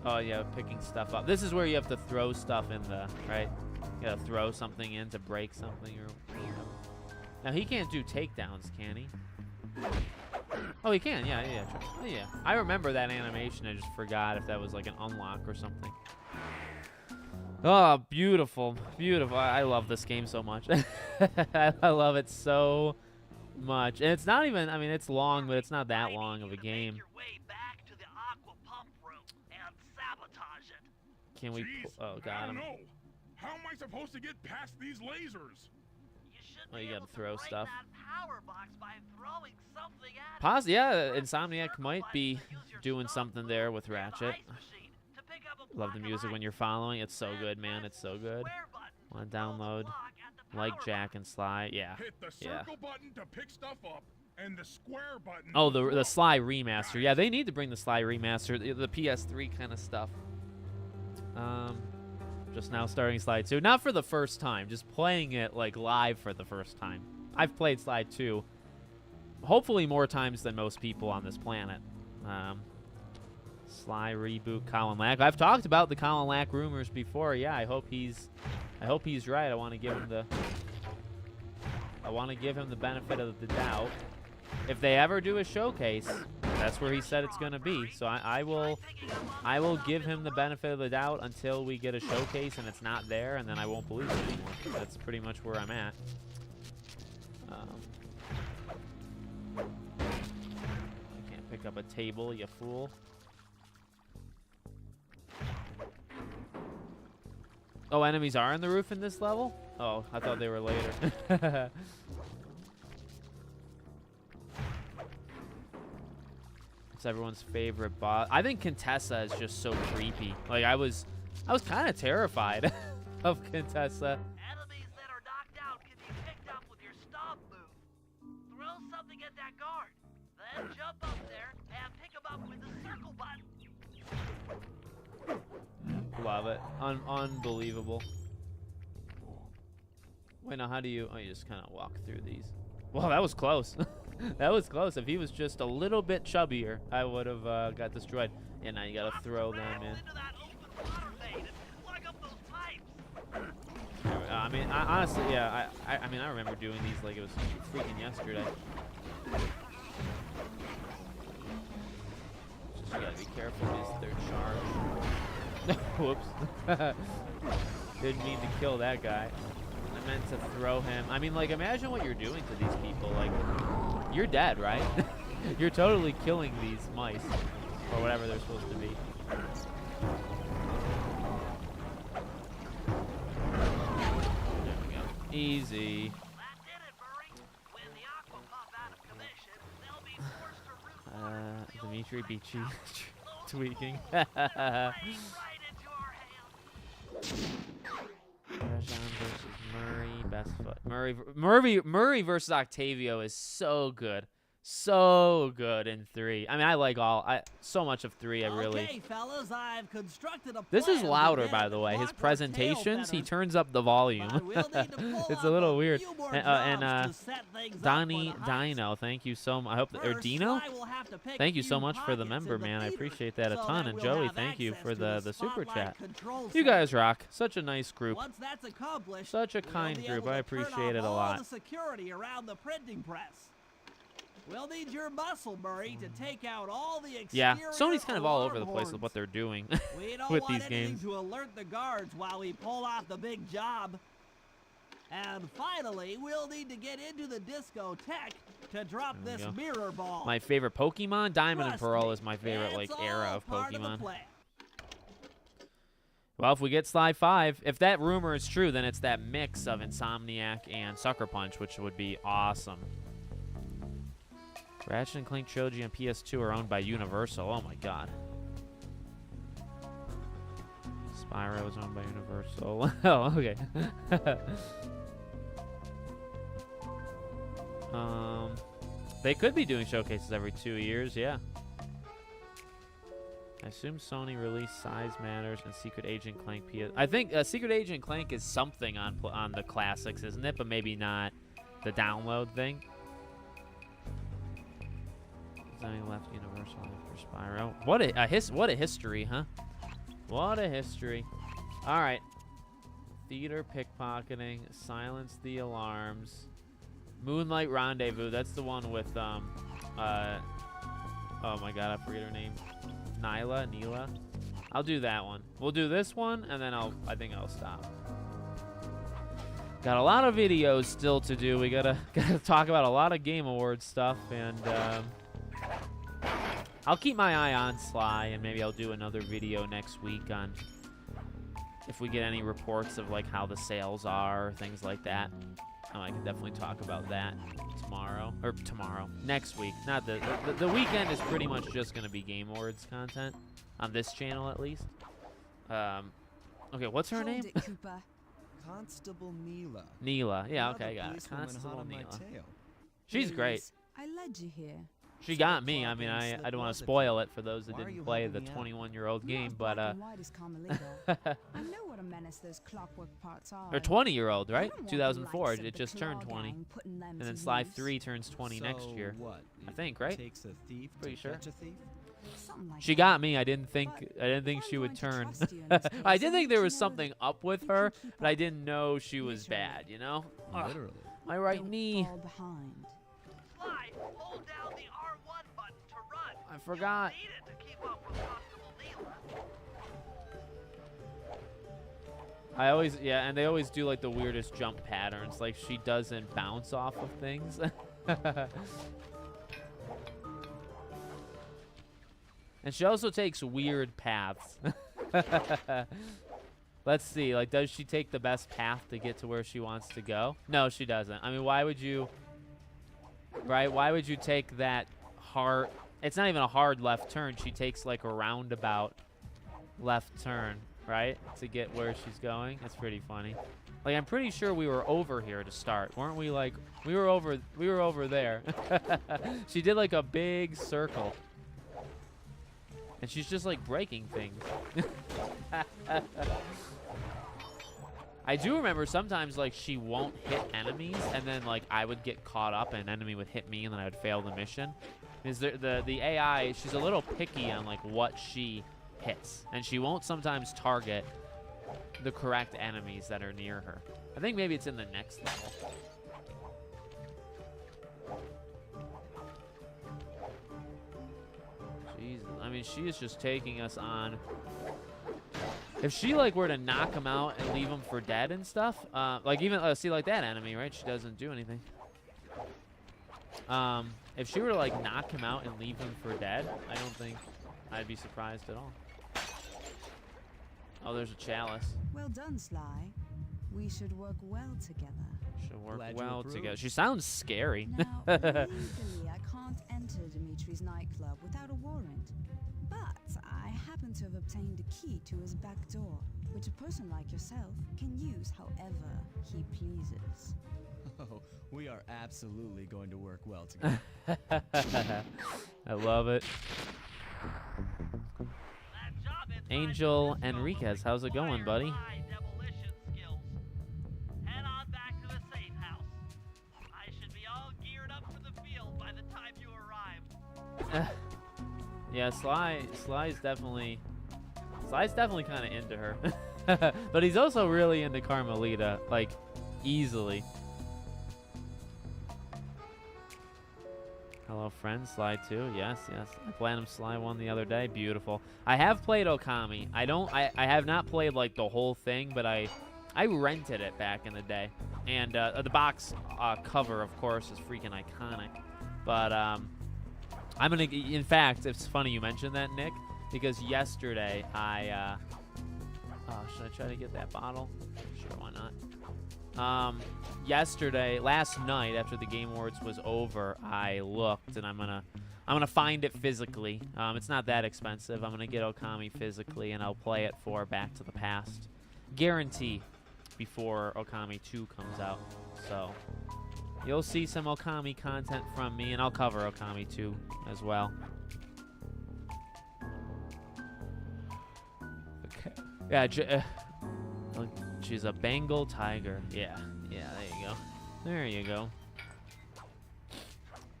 Oh, yeah, picking stuff up. This is where you have to throw stuff in right? You gotta throw something in to break something or whatever. Now, he can't do takedowns, can he? Oh, he can, yeah. Oh, yeah. I remember that animation. I just forgot if that was like an unlock or something. Oh, beautiful. Beautiful. I love this game so much. I love it so much. And it's not even, I mean, it's long, but it's not that long of a game. Your way back to the aqua pump room and sabotage it. Can we? Jeez, Oh, I got don't him. know. How am I supposed to get past these lasers? You should Oh, be you gotta able to throw break stuff. that power box by throwing something at it. Yeah, Press the Insomniac circle might button be to use your doing stun something move there with and the Ratchet. ice machine to pick up a Love block the of music when ice. you're following. It's so Then good, man. press It's so the good. square button Want to to throw the download? block at the Like power Jack box. and Sly. Yeah. Hit the Yeah. circle button to pick stuff up, and the square button. Oh, to the throw. Sly remaster. Yeah, they need to bring the Sly remaster, the PS3 kind of stuff. Just now starting Sly 2. Not for the first time, just playing it like live for the first time. I've played Sly 2 hopefully more times than most people on this planet. Sly reboot Colin Lack. I've talked about the Colin Lack rumors before. Yeah, I hope he's right. I want to give him the benefit of the doubt. If they ever do a showcase, that's where he said it's going to be. So I will give him the benefit of the doubt until we get a showcase and it's not there, and then I won't believe it anymore. That's pretty much where I'm at. I can't pick up a table, you fool. Oh, enemies are on the roof in this level? Oh, I thought they were later. It's everyone's favorite boss. I think Contessa is just so creepy. Like I was kind of terrified of Contessa. Enemies that are knocked out can be picked up with your stomp move. Throw something at that guard, then jump up there and pick him up with the circle button. Love it. Unbelievable. Wait, now how do you... Oh, you just kind of walk through these. Well, that was close. That was close. If he was just a little bit chubbier, I would have got destroyed. And now you got to throw them in. Into that open water main and plug up those pipes. I mean, honestly, yeah. I mean, I remember doing these like it was freaking yesterday. Just you gotta be careful. Is their charge? Whoops. Didn't mean to kill that guy. I meant to throw him. I mean, like, imagine what you're doing to these people. Like, you're dead, right? You're totally killing these mice, or whatever they're supposed to be. There we go. Easy. That did it, Murray. When the aqua pump out of commission, they'll be forced to root Dimitri be tweaking. right into our hands. Rajan versus Murray, best foot. Murray versus Octavio is so good. So good in 3. I mean, I like so much of 3. I really. Okay, fellas, I've constructed a This is plan louder, to by get the way. His clockwork presentations, he tail turns up the volume. feathers, but we'll need to pull It's off a little weird. few more And jobs to set things up Donnie for the heist. Dino, thank you so much. I hope that, or First, Dino? Sly will have to pick Thank you few so much for the pockets member, in the man. I feeder appreciate that a so ton. that And we'll Joey, have thank you access for to the super spotlight chat. control You center. guys rock. Such a nice group. Once that's accomplished, Such a we'll kind be group. able I to turn appreciate off it a all lot. the security around the printing press. We'll need your muscle, Murray, to take out all the exterior Yeah, Sony's kind of all over the alarm place with horns. what they're doing We don't with want these anything games. to alert the guards while we pull off the big job. And finally, we'll need to get into the discotheque to drop There we this go. mirror ball. My favorite Pokemon, Diamond and Trust Pearl, me, is my favorite like it's era all of part of the Pokemon. plan. Well, if we get Sly 5, if that rumor is true, then it's that mix of Insomniac and Sucker Punch, which would be awesome. Ratchet and Clank Trilogy and PS2 are owned by Universal. Oh my god. Spyro is owned by Universal. Oh, okay. They could be doing showcases every 2 years, yeah. I assume Sony released Size Matters and Secret Agent Clank PS. I think Secret Agent Clank is something on the classics, isn't it? But maybe not the download thing. Sony left Universal after Spyro. What a history, huh? What a history. All right. Theater pickpocketing, silence the alarms. Moonlight Rendezvous. That's the one with oh my god, I forget her name. Neela. I'll do that one. We'll do this one, and then I think I'll stop. Got a lot of videos still to do. We gotta talk about a lot of Game Awards stuff, and I'll keep my eye on Sly, and maybe I'll do another video next week on if we get any reports of like how the sales are, things like that. I can definitely talk about that next week. Not the weekend is pretty much just gonna be Game Awards content on this channel at least. Okay, what's her Hold name? it, Cooper. Constable Neela. Neela. Yeah, Another okay, got it. policewoman hot Constable on my Neela. tail. She's Here great. is I led you here. She got me. I mean, I don't want to spoil it for those that Why are didn't you play helping the me out? 21-year-old game, Not but black and white as Carmelita. I know what a menace those clockwork parts are. or 20-year-old, I right? don't want the 2004. likes of It the just turned Claw 20, gang putting them and to then Sly use. 3 turns 20 next year. What? I think, right? Takes a thief Pretty to sure. catch a thief? Something like She that. got me. I didn't think But if she I'm would going to turn. trust you in this I case, did I think need there to was know something that up with you can her, keep but I up. didn't know she was Literally. bad. You know? Ugh, Literally. my right Don't knee. fall behind. Sly, hold down the R1 button to run. I forgot. You'll need it to keep up with Constable Neela. I always, yeah, and they always do like the weirdest jump patterns. Like she doesn't bounce off of things. And she also takes weird paths. Let's see, like, does she take the best path to get to where she wants to go? No, she doesn't. I mean, why would you, right? Why would you take that hard, it's not even a hard left turn. She takes like a roundabout left turn, right? To get where she's going. It's pretty funny. Like, I'm pretty sure we were over here to start. Weren't we? Like, we were over there. She did like a big circle. And she's just like breaking things. I do remember sometimes like she won't hit enemies, and then like I would get caught up and an enemy would hit me and then I would fail the mission. Is the AI, she's a little picky on like what she hits, and she won't sometimes target the correct enemies that are near her. I think maybe it's in the next level. Jesus, I mean, she is just taking us on. If she like were to knock him out and leave him for dead and stuff, like even see like that enemy, right? She doesn't do anything. If she were to like knock him out and leave him for dead, I don't think I'd be surprised at all. Oh, there's a chalice. Well done, Sly. We should work well together. Should work Glad you well approve. together. She sounds scary. Now, legally, I can't enter Dimitri's nightclub without a warrant. But I happen to have obtained a key to his back door, which a person like yourself can use however he pleases. Oh, we are absolutely going to work well together. I love it. That job inside Angel the disco Enriquez, how's it going, requires buddy? my demolition skills. Head on back to the safe house. I should be all geared up for the field by the time you arrive. Yeah, Sly's definitely kind of into her. But he's also really into Carmelita, like, easily. Hello, friend. Sly 2. Yes, yes. I Platinum Sly 1 the other day. Beautiful. I have played Okami. I have not played, like, the whole thing, but I rented it back in the day. And the box cover, of course, is freaking iconic. But, I'm going to... In fact, it's funny you mentioned that, Nick, because yesterday I... should I try to get that bottle? Sure, why not? Last night after the Game Awards was over, I looked and I'm gonna find it physically. It's not that expensive. I'm gonna get Okami physically and I'll play it for Back to the Past, guarantee, before Okami 2 comes out. So you'll see some Okami content from me, and I'll cover Okami 2 as well. Okay. Yeah. She's a Bengal tiger. Yeah, there you go. There you go.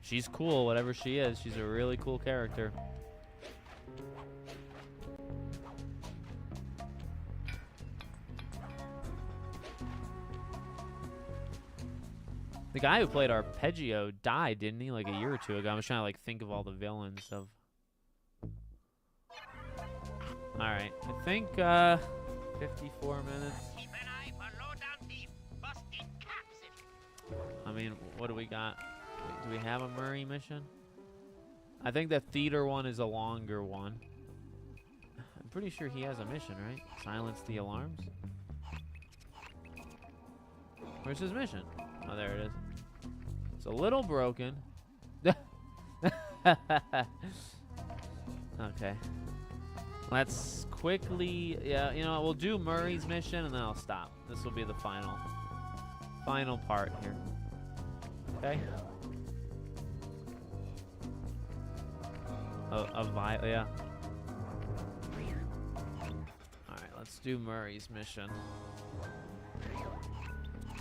She's cool, whatever she is. She's a really cool character. The guy who played Arpeggio died, didn't he? Like a year or two ago. I was trying to like think of all the villains of... Alright, I think 54 minutes. Keep an eye for low-down thief. Busted capsid. I mean, what do we got? Wait, do we have a Murray mission? I think the theater one is a longer one. I'm pretty sure he has a mission, right? Silence the alarms? Where's his mission? Oh, there it is. It's a little broken. Okay. Let's quickly, yeah, you know, we'll do Murray's mission and then I'll stop. This will be the final part here. Okay. Yeah. All right, let's do Murray's mission.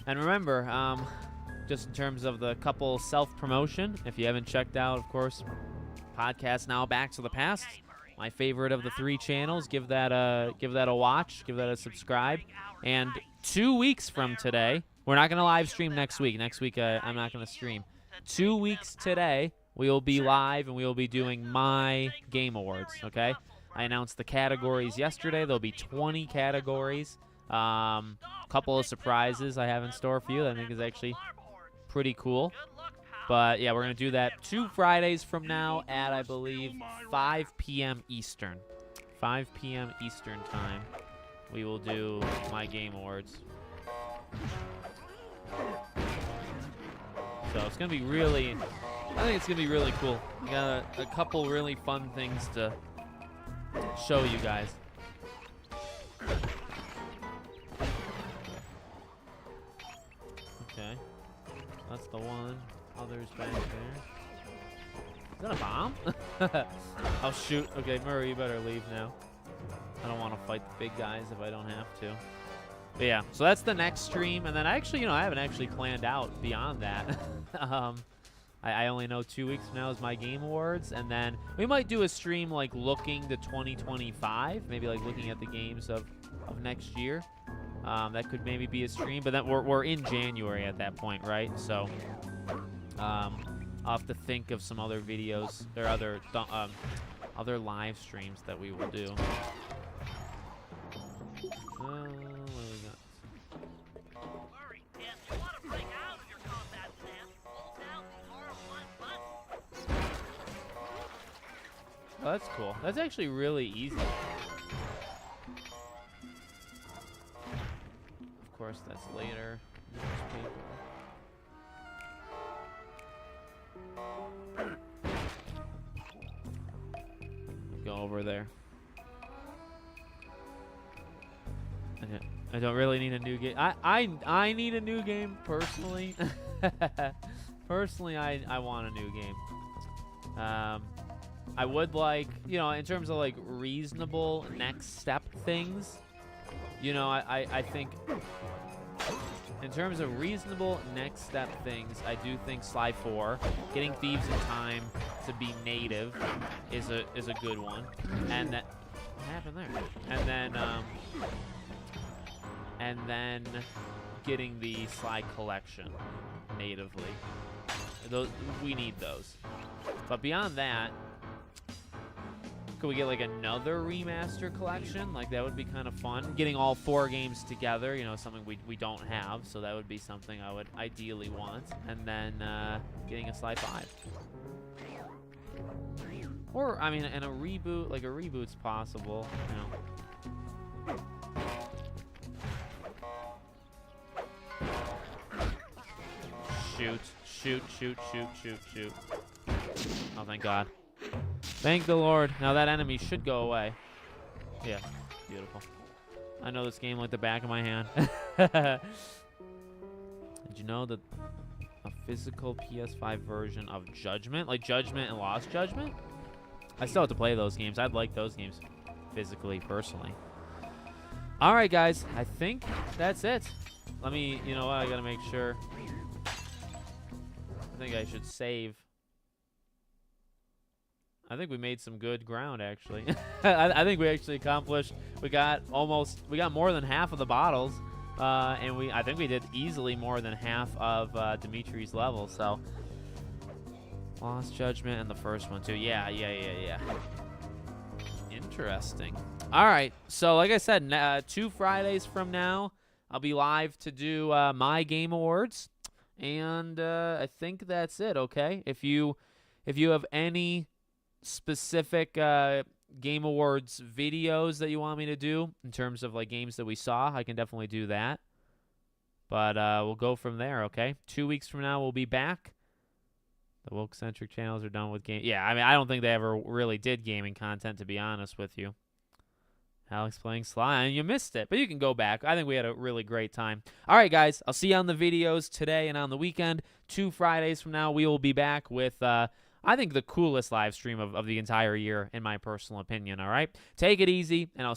And remember, just in terms of the couple self-promotion, if you haven't checked out, of course, Podcast Now Back to the Past, my favorite of the 3 channels. Give that a watch, give that a subscribe. And 2 weeks from today, we're not going to live stream next week. Next week, I'm not going to stream. 2 weeks today, we will be live and we will be doing my Game Awards, okay? I announced the categories yesterday. There'll be 20 categories. Couple of surprises I have in store for you that I think is actually pretty cool. But yeah, we're going to do that 2 Fridays from now at, I believe, 5 p.m. Eastern. 5 p.m. Eastern time. We will do my Game Awards. So it's going to be really, I think it's going to be really cool. We got a couple really fun things to show you guys. Okay. That's the one. Others back there. Is that a bomb? Oh, shoot. Okay, Murray, you better leave now. I don't want to fight the big guys if I don't have to. But yeah, so that's the next stream. And then actually, I haven't actually planned out beyond that. I only know 2 weeks from now is my Game Awards. And then we might do a stream like looking to 2025. Maybe like looking at the games of next year. That could maybe be a stream. But then we're in January at that point, right? So I'll have to think of some other videos or other live streams that we will do. What do we got? Murray, if you want to break out of your combat stance, hold down the R1 button. Oh, that's cool. That's actually really easy. Of course, that's later. Go over there. I don't really need a new game. I need a new game personally. Personally, I want a new game. I would like, in terms of like reasonable next step things, I think in terms of reasonable next step things, I do think Sly 4, getting Thieves in time to be native is a good one. And that, what happened there? And then getting the Sly collection natively. We need those. But beyond that, could we get like another remaster collection? Like that would be kind of fun. Getting all 4 games together, something we don't have, so that would be something I would ideally want. And then getting a Sly 5. Or and a reboot, like a reboot's possible, Shoot. Oh, thank God. Thank the Lord. Now that enemy should go away. Yeah, beautiful. I know this game like the back of my hand. Did you know that a physical PS5 version of Judgment, like Judgment and Lost Judgment? I still have to play those games. I'd like those games physically, personally. All right, guys. I think that's it. Let me, you know what? I got to make sure. I think I should save. I think we made some good ground, actually. I think we actually accomplished. We got more than half of the bottles, and I think we did easily more than half of Dimitri's level. So, Lost Judgment and the first one too. Yeah. Interesting. All right. So, like I said, 2 Fridays from now, I'll be live to do my Game Awards, and I think that's it. Okay. If you have any specific Game Awards videos that you want me to do in terms of like games that we saw, I can definitely do that. But we'll go from there, okay? 2 weeks from now, we'll be back. The woke-centric channels are done with game. Yeah, I don't think they ever really did gaming content, to be honest with you. Alex playing Sly, and you missed it, but you can go back. I think we had a really great time. All right, guys, I'll see you on the videos today and on the weekend. 2 Fridays from now, we will be back with I think, the coolest live stream of the entire year, in my personal opinion, all right? Take it easy, and I'll